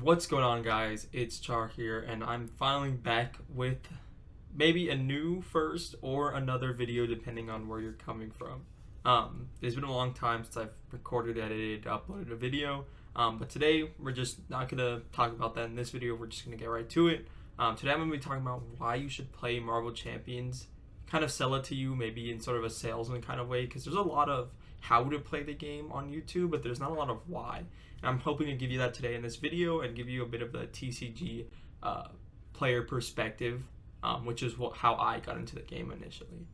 What's going on, guys? It's Charr here, and I'm finally back with maybe a new first or another video depending on where you're coming from. It's been a long time since I've recorded, edited, uploaded a video, but today we're just not going to talk about that in this video. We're just going to get right to it. Today I'm going to be talking about why you should play Marvel Champions, kind of sell it to you maybe in sort of a salesman kind of way, because there's a lot of how to play the game on YouTube, but there's not a lot of why. And I'm hoping to give you that today in this video and give you a bit of the TCG player perspective, which is how I got into the game initially.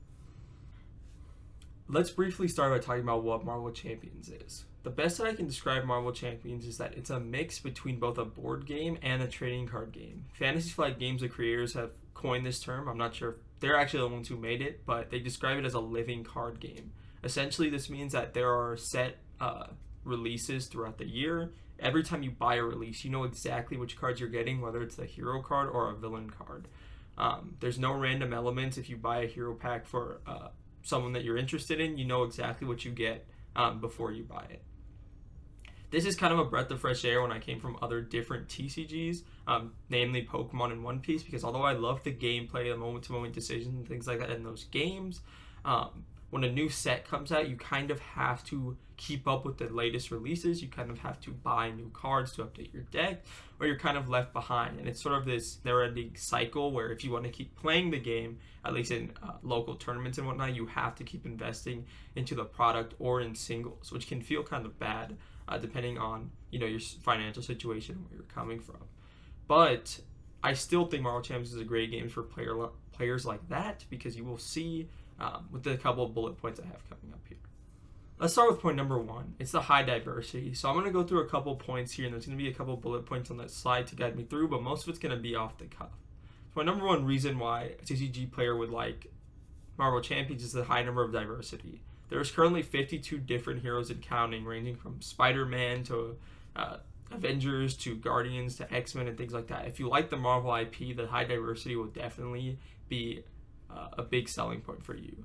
Let's briefly start by talking about what Marvel Champions is. The best that I can describe Marvel Champions is that it's a mix between both a board game and a trading card game. Fantasy Flight Games, the creators, have coined this term. I'm not sure if they're actually the ones who made it, but they describe it as a living card game. Essentially, this means that there are set releases throughout the year. Every time you buy a release, you know exactly which cards you're getting, whether it's the hero card or a villain card. There's no random elements. If you buy a hero pack for someone that you're interested in, you know exactly what you get before you buy it. This is kind of a breath of fresh air when I came from other different TCGs, namely Pokemon and One Piece, because although I love the gameplay, the moment-to-moment decisions and things like that in those games, when a new set comes out, you kind of have to keep up with the latest releases. You kind of have to buy new cards to update your deck, or you're kind of left behind. And it's sort of this never-ending cycle where if you want to keep playing the game, at least in local tournaments and whatnot, you have to keep investing into the product or in singles, which can feel kind of bad depending on your financial situation and where you're coming from. But I still think Marvel Champions is a great game for players like that, because you will see with the couple of bullet points I have coming up here. Let's start with point number one. It's the high diversity. So I'm going to go through a couple points here, and there's going to be a couple bullet points on that slide to guide me through, but most of it's going to be off the cuff. So my number one reason why a TCG player would like Marvel Champions is the high number of diversity. There's currently 52 different heroes and counting, ranging from Spider-Man to Avengers to Guardians to X-Men and things like that. If you like the Marvel IP, the high diversity will definitely be a big selling point for you.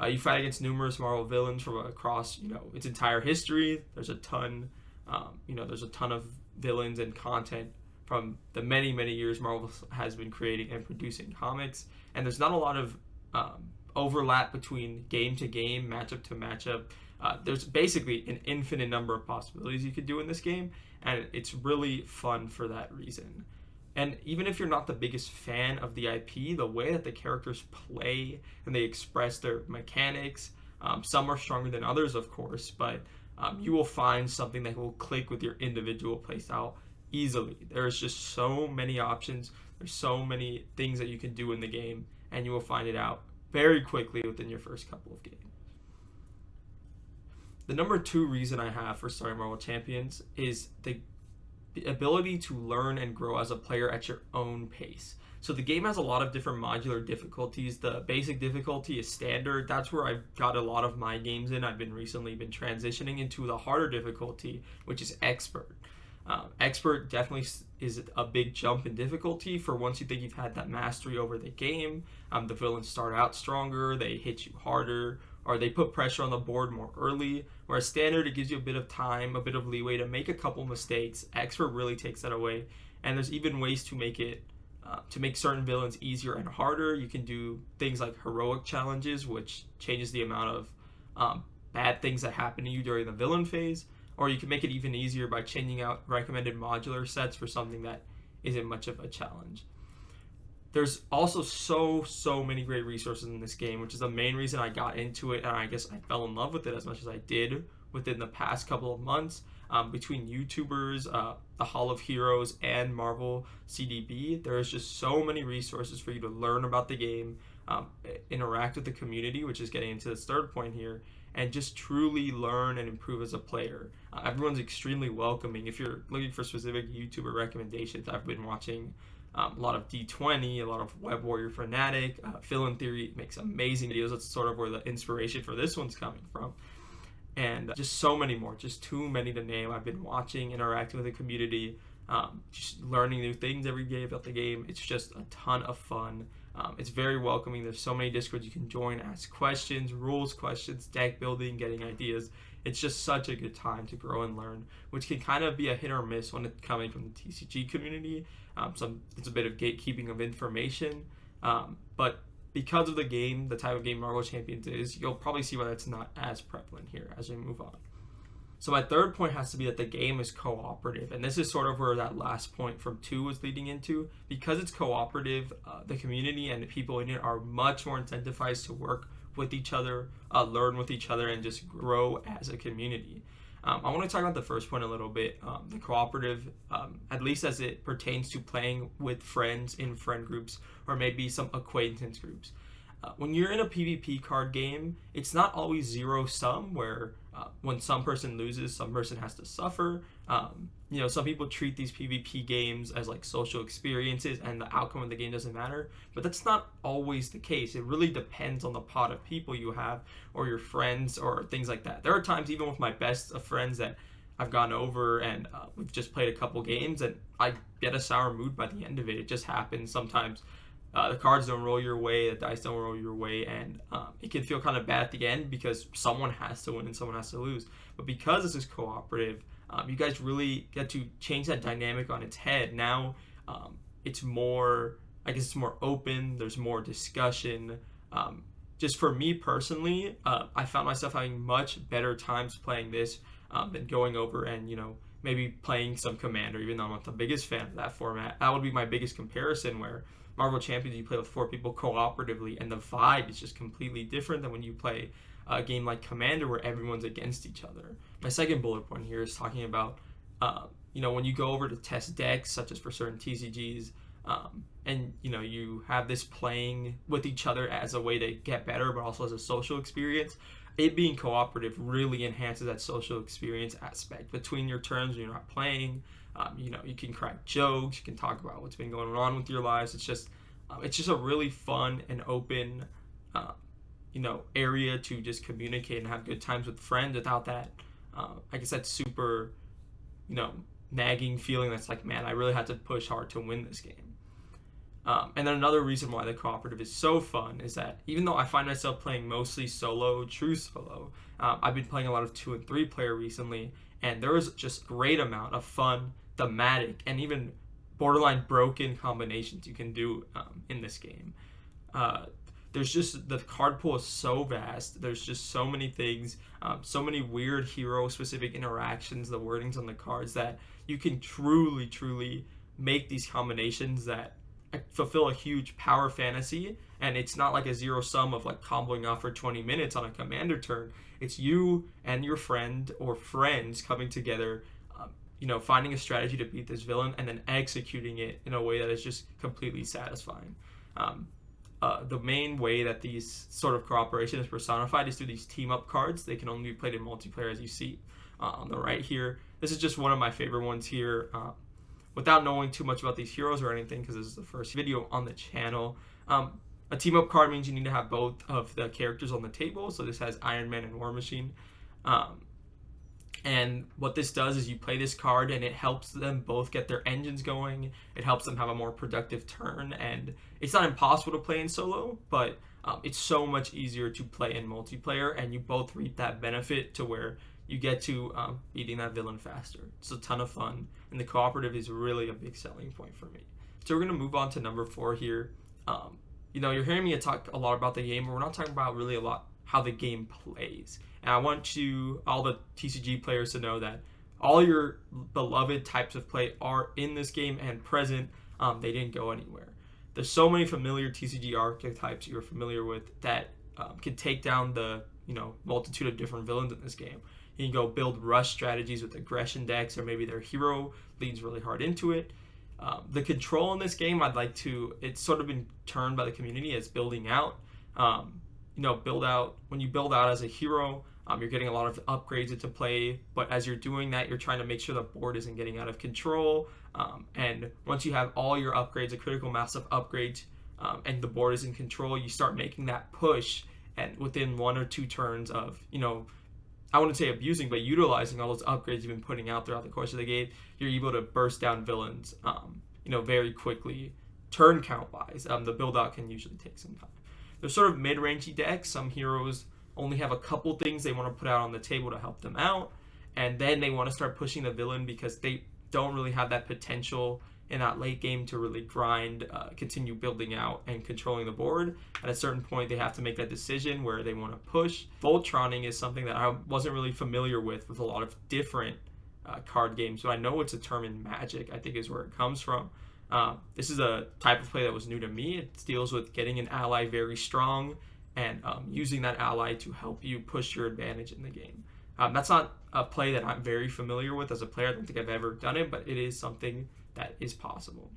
You fight against numerous Marvel villains from across its entire history. There's a ton of villains and content from the many years Marvel has been creating and producing comics, and there's not a lot of overlap between game to game, matchup to matchup. There's basically an infinite number of possibilities you could do in this game, and it's really fun for that reason. And even if you're not the biggest fan of the IP, the way that the characters play and they express their mechanics, some are stronger than others, of course, but you will find something that will click with your individual playstyle easily. There's just so many options. There's so many things that you can do in the game, and you will find it out very quickly within your first couple of games. The number two reason I have for starting Marvel Champions is the ability to learn and grow as a player at your own pace. So the game has a lot of different modular difficulties. The basic difficulty is standard. That's where I've got a lot of my games in. I've recently been transitioning into the harder difficulty, which is expert. Expert definitely is a big jump in difficulty for once you think you've had that mastery over the game. The villains start out stronger, they hit you harder, or they put pressure on the board more early. Whereas standard, it gives you a bit of time, a bit of leeway to make a couple mistakes. Expert really takes that away, and there's even ways to make it to make certain villains easier and harder. You can do things like heroic challenges, which changes the amount of bad things that happen to you during the villain phase, or you can make it even easier by changing out recommended modular sets for something that isn't much of a challenge. There's also so many great resources in this game, which is the main reason I got into it, and I guess I fell in love with it as much as I did within the past couple of months. Between YouTubers, the Hall of Heroes, and Marvel CDB, there's just so many resources for you to learn about the game, interact with the community, which is getting into this third point here, and just truly learn and improve as a player. Everyone's extremely welcoming. If you're looking for specific YouTuber recommendations, I've been watching a lot of D20, a lot of Web Warrior Fanatic, Phil in Theory makes amazing videos. That's sort of where the inspiration for this one's coming from. And just so many more, just too many to name. I've been watching, interacting with the community, just learning new things every day about the game. It's just a ton of fun. It's very welcoming. There's so many Discords you can join, ask questions, rules questions, deck building, getting ideas. It's just such a good time to grow and learn, which can kind of be a hit or miss when it's coming from the TCG community. It's a bit of gatekeeping of information, but because of the game, the type of game Marvel Champions is, you'll probably see why that's not as prevalent here as we move on. So my third point has to be that the game is cooperative, and this is sort of where that last point from 2 was leading into. Because it's cooperative, the community and the people in it are much more incentivized to work with each other, learn with each other, and just grow as a community. I want to talk about the first point a little bit. The cooperative, at least as it pertains to playing with friends in friend groups or maybe some acquaintance groups. When you're in a PvP card game, it's not always zero sum where when some person loses, some person has to suffer. Some people treat these PvP games as like social experiences and the outcome of the game doesn't matter, but that's not always the case. It really depends on the pot of people you have or your friends or things like that. There are times even with my best of friends that I've gone over and we've just played a couple games and I get a sour mood by the end of it. It just happens sometimes. The cards don't roll your way, the dice don't roll your way, and it can feel kind of bad at the end because someone has to win and someone has to lose. But because this is cooperative, you guys really get to change that dynamic on its head. Now it's more, I guess it's more open, there's more discussion. Just for me personally, I found myself having much better times playing this than going over and, maybe playing some Commander, even though I'm not the biggest fan of that format. That would be my biggest comparison, where Marvel Champions, you play with 4 people cooperatively, and the vibe is just completely different than when you play a game like Commander, where everyone's against each other. My second bullet point here is talking about, when you go over to test decks, such as for certain TCGs, and you have this playing with each other as a way to get better, but also as a social experience. It being cooperative really enhances that social experience aspect. Between your turns when you're not playing, you can crack jokes, you can talk about what's been going on with your lives. It's just a really fun and open, area to just communicate and have good times with friends without that, I guess that super, nagging feeling that's like, man, I really had to push hard to win this game. And then another reason why the cooperative is so fun is that even though I find myself playing mostly true solo, I've been playing a lot of 2 and 3 player recently, and there is just great amount of fun, thematic, and even borderline broken combinations you can do in this game. There's just, the card pool is so vast. There's just so many things, so many weird hero-specific interactions, the wordings on the cards, that you can truly make these combinations that fulfill a huge power fantasy. And it's not like a zero sum of like comboing off for 20 minutes on a Commander turn. It's you and your friend or friends coming together, finding a strategy to beat this villain and then executing it in a way that is just completely satisfying. The main way that these sort of cooperation is personified is through these team up cards. They can only be played in multiplayer, as you see on the right here. This is just one of my favorite ones here. Without knowing too much about these heroes or anything, because this is the first video on the channel, a team up card means you need to have both of the characters on the table. So this has Iron Man and War Machine. And what this does is you play this card and it helps them both get their engines going. It helps them have a more productive turn. And it's not impossible to play in solo, but it's so much easier to play in multiplayer, and you both reap that benefit to where you get to beating that villain faster. It's a ton of fun, and the cooperative is really a big selling point for me. So we're going to move on to number 4 here. You're hearing me talk a lot about the game, but we're not talking about really a lot how the game plays. And I want all the TCG players to know that all your beloved types of play are in this game and present. They didn't go anywhere. There's so many familiar TCG archetypes you're familiar with that can take down the multitude of different villains in this game. You can go build rush strategies with aggression decks, or maybe their hero leans really hard into it. The control in this game, it's sort of been termed by the community as building out. When you build out as a hero, you're getting a lot of upgrades into play, but as you're doing that, you're trying to make sure the board isn't getting out of control. And once you have all your upgrades, a critical mass of upgrades, and the board is in control, you start making that push, and within 1 or 2 turns of, I wouldn't say abusing, but utilizing all those upgrades you've been putting out throughout the course of the game, you're able to burst down villains, very quickly, turn count wise. The build out can usually take some time. They're sort of mid-rangey decks. Some heroes only have a couple things they want to put out on the table to help them out, and then they want to start pushing the villain because they don't really have that potential in that late game to really grind, continue building out and controlling the board. At a certain point, they have to make that decision where they want to push. Voltroning is something that I wasn't really familiar with a lot of different card games, but I know it's a term in Magic, I think is where it comes from. This is a type of play that was new to me. It deals with getting an ally very strong and using that ally to help you push your advantage in the game. That's not a play that I'm very familiar with as a player. I don't think I've ever done it, but it is something that is possible.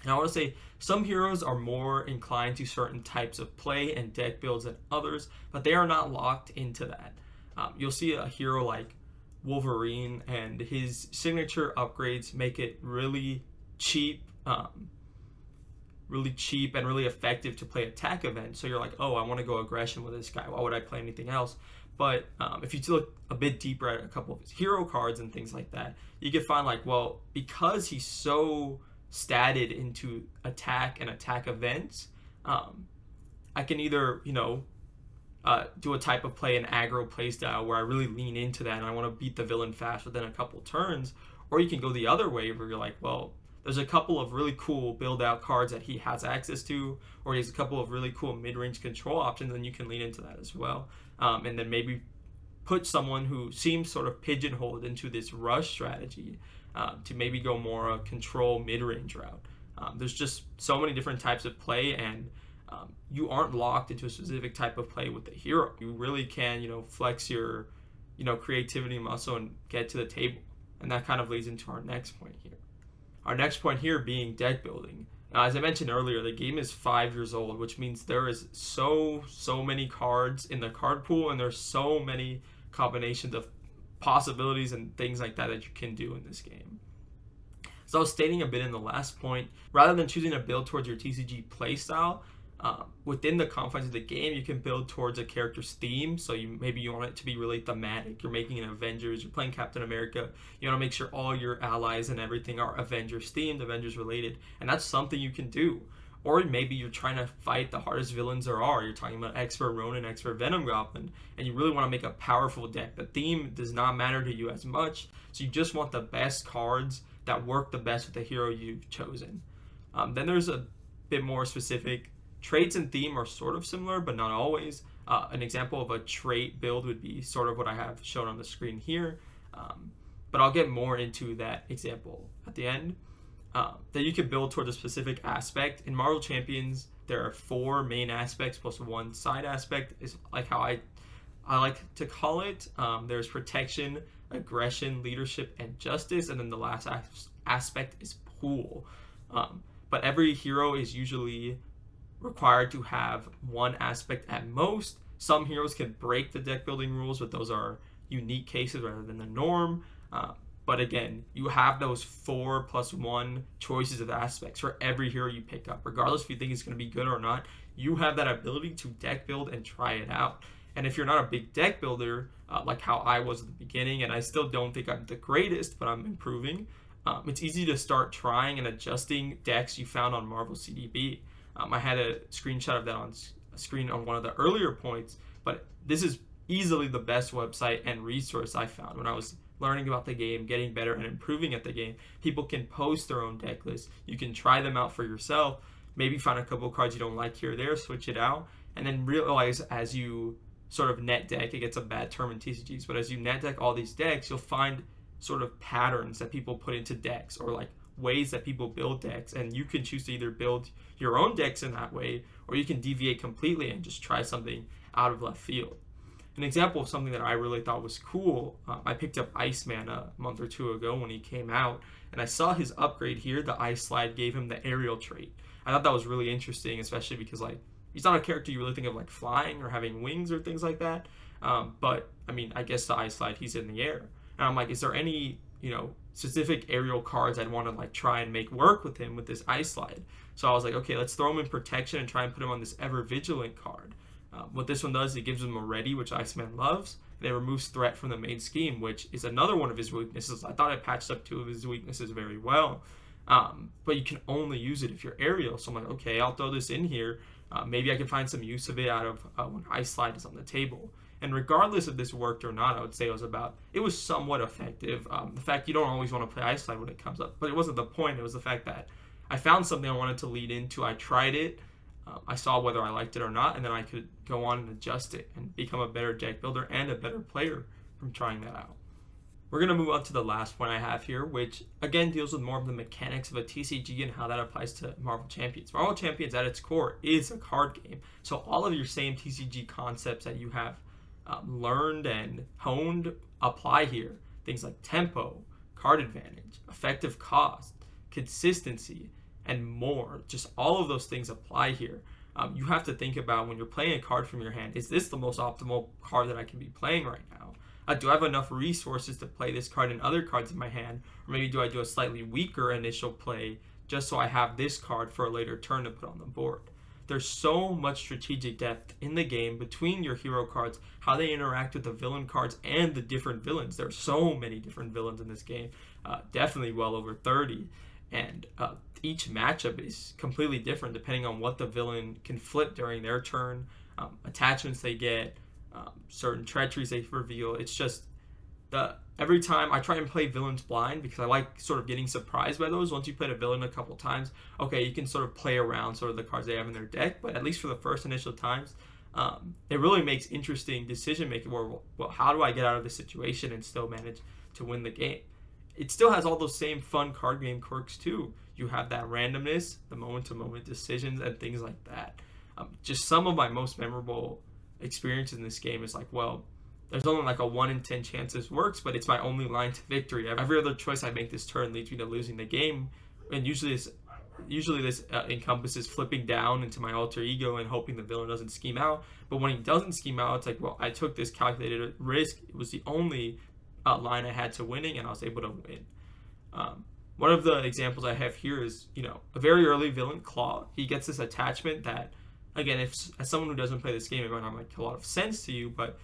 And I want to say some heroes are more inclined to certain types of play and deck builds than others, but they are not locked into that. You'll see a hero like Wolverine, and his signature upgrades make it really cheap and really effective to play attack events. So you're like, oh, I want to go aggression with this guy. Why would I play anything else? But if you look a bit deeper at a couple of his hero cards and things like that, you can find like, well, because he's so statted into attack and attack events, I can either, do a type of play, an aggro playstyle where I really lean into that and I want to beat the villain fast within a couple turns, or you can go the other way where you're like, well, there's a couple of really cool build out cards that he has access to, or he has a couple of really cool mid-range control options, and you can lean into that as well. And then maybe put someone who seems sort of pigeonholed into this rush strategy to maybe go more a control mid-range route. There's just so many different types of play, and you aren't locked into a specific type of play with the hero. You really can, flex your, creativity muscle and get to the table. And that kind of leads into our next point here. Our next point here being deck building. As I mentioned earlier, the game is 5 years old, which means there is so many cards in the card pool, and there's so many combinations of possibilities and things like that you can do in this game. So I was stating a bit in the last point, rather than choosing to build towards your TCG playstyle, within the confines of the game, you can build towards a character's theme. So maybe you want it to be really thematic. You're making an Avengers, you're playing Captain America. You want to make sure all your allies and everything are Avengers themed, Avengers related, and that's something you can do. Or maybe you're trying to fight the hardest villains there are. You're talking about Expert Ronin, Expert Venom Goblin, and you really want to make a powerful deck. The theme does not matter to you as much, so you just want the best cards that work the best with the hero you've chosen. Then there's a bit more specific. Traits and theme are sort of similar, but not always. An example of a trait build would be sort of what I have shown on the screen here, but I'll get more into that example at the end. That you can build towards a specific aspect. In Marvel Champions, there are 4 main aspects plus 1 side aspect, is like how I like to call it. There's protection, aggression, leadership, and justice, and then the last aspect is pool. But every hero is usually required to have 1 aspect at most. Some heroes can break the deck building rules, but those are unique cases rather than the norm. But again, you have those 4 plus 1 choices of aspects for every hero you pick up. Regardless if you think it's going to be good or not, you have that ability to deck build and try it out. And if you're not a big deck builder, like how I was at the beginning, and I still don't think I'm the greatest, but I'm improving, it's easy to start trying and adjusting decks you found on Marvel CDB. I had a screenshot of that on a screen on one of the earlier points, but this is easily the best website and resource I found when I was learning about the game, getting better and improving at the game. People can post their own deck lists. You can try them out for yourself, maybe find a couple of cards you don't like here or there, switch it out, and then realize as you sort of net deck, it gets a bad term in TCGs, but as you net deck all these decks, you'll find sort of patterns that people put into decks, or like ways that people build decks, and you can choose to either build your own decks in that way, or you can deviate completely and just try something out of left field. An example of something that I really thought was cool, I picked up Iceman a month or 2 ago when he came out, and I saw his upgrade here. The Ice Slide gave him the aerial trait. I thought that was really interesting, especially because like he's not a character you really think of like flying or having wings or things like that, but I mean, I guess the Ice Slide, he's in the air, and I'm like, is there any specific aerial cards I'd want to like try and make work with him with this Ice Slide? So I was like, okay, let's throw him in protection and try and put him on this Ever Vigilant card. What this one does, it gives him a ready, which Iceman loves, and it removes threat from the main scheme, which is another one of his weaknesses. I thought I patched up 2 of his weaknesses very well, but you can only use it if you're aerial. So I'm like, okay, I'll throw this in here. Maybe I can find some use of it out of when Ice Slide is on the table. And regardless if this worked or not, I would say it was somewhat effective. The fact you don't always want to play Ice Slide when it comes up, but it wasn't the point. It was the fact that I found something I wanted to lead into. I tried it. I saw whether I liked it or not, and then I could go on and adjust it and become a better deck builder and a better player from trying that out. We're going to move on to the last point I have here, which again deals with more of the mechanics of a TCG and how that applies to Marvel Champions. Marvel Champions at its core is a card game. So all of your same TCG concepts that you have learned and honed apply here. Things like tempo, card advantage, effective cost, consistency, and more. Just all of those things apply here. You have to think about when you're playing a card from your hand, is this the most optimal card that I can be playing right now? Do I have enough resources to play this card and other cards in my hand? Or maybe do I do a slightly weaker initial play just so I have this card for a later turn to put on the board? There's so much strategic depth in the game between your hero cards, how they interact with the villain cards and the different villains. There's so many different villains in this game, definitely well over 30. And each matchup is completely different depending on what the villain can flip during their turn, attachments they get, certain treacheries they reveal. It's just every time I try and play villains blind because I like sort of getting surprised by those. Once you played a villain a couple times, okay, you can sort of play around sort of the cards they have in their deck, but at least for the first initial times, it really makes interesting decision making where, well, how do I get out of this situation and still manage to win the game? It still has all those same fun card game quirks too. You have that randomness, the moment-to-moment decisions, and things like that. Just some of my most memorable experience in this game is like, well, there's only like a 1 in 10 chance this works, but it's my only line to victory. Every other choice I make this turn leads me to losing the game, and usually this encompasses flipping down into my alter ego and hoping the villain doesn't scheme out. But when he doesn't scheme out, it's like, well, I took this calculated risk. It was the only line I had to winning, and I was able to win. One of the examples I have here is, a very early villain, Claw. He gets this attachment that, again, as someone who doesn't play this game, it might not make a lot of sense to you, but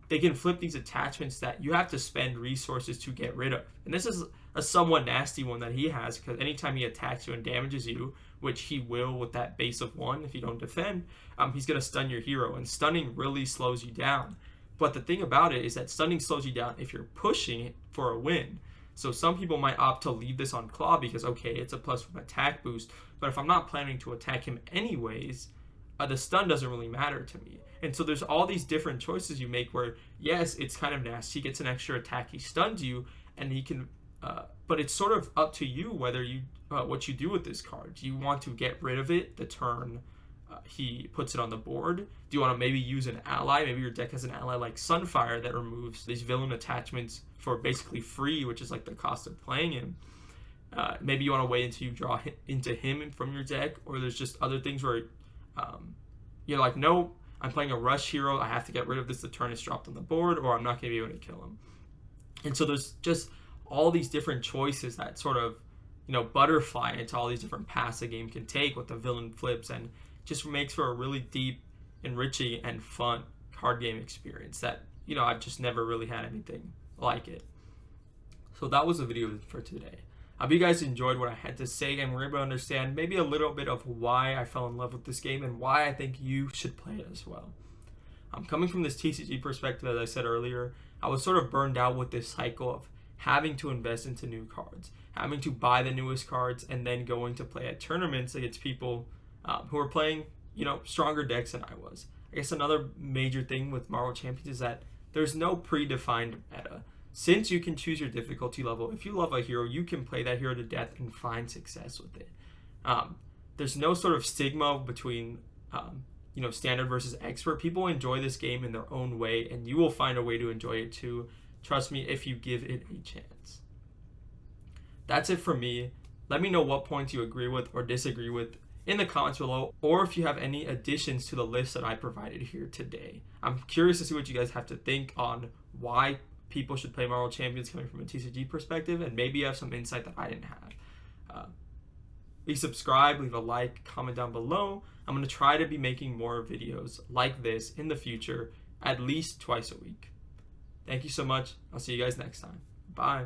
they can flip these attachments that you have to spend resources to get rid of. And this is a somewhat nasty one that he has, because anytime he attacks you and damages you, which he will with that base of 1 if you don't defend, he's going to stun your hero, and stunning really slows you down. But the thing about it is that stunning slows you down if you're pushing for a win. So some people might opt to leave this on Claw because, okay, it's a +1 attack boost, but if I'm not planning to attack him anyways, the stun doesn't really matter to me. And so there's all these different choices you make where, yes, it's kind of nasty, he gets an extra attack, he stuns you, and he can, but it's sort of up to you whether you, what you do with this card. Do you want to get rid of it the turn he puts it on the board? Do you want to maybe use an ally? Maybe your deck has an ally like Sunfire that removes these villain attachments for basically free, which is like the cost of playing him. Maybe you want to wait until you draw into him from your deck, or there's just other things where you're like, no, I'm playing a rush hero, I have to get rid of this the turn is dropped on the board, or I'm not going to be able to kill him. And so there's just all these different choices that sort of, butterfly into all these different paths a game can take with the villain flips, and just makes for a really deep, enriching, and fun card game experience that, I've just never really had anything like it. So that was the video for today. I hope you guys enjoyed what I had to say and were able to understand maybe a little bit of why I fell in love with this game and why I think you should play it as well. I'm coming from this TCG perspective, as I said earlier. I was sort of burned out with this cycle of having to invest into new cards, having to buy the newest cards, and then going to play at tournaments against people who are playing, stronger decks than I was. I guess another major thing with Marvel Champions is that there's no predefined meta. Since you can choose your difficulty level, if you love a hero, you can play that hero to death and find success with it. There's no sort of stigma between, standard versus expert. People enjoy this game in their own way, and you will find a way to enjoy it too. Trust me, if you give it a chance. That's it for me. Let me know what points you agree with or disagree with in the comments below, or if you have any additions to the list that I provided here today. I'm curious to see what you guys have to think on why people should play Marvel Champions coming from a TCG perspective, and maybe you have some insight that I didn't have. Please subscribe, leave a like, comment down below. I'm going to try to be making more videos like this in the future, at least twice a week. Thank you so much. I'll see you guys next time. Bye.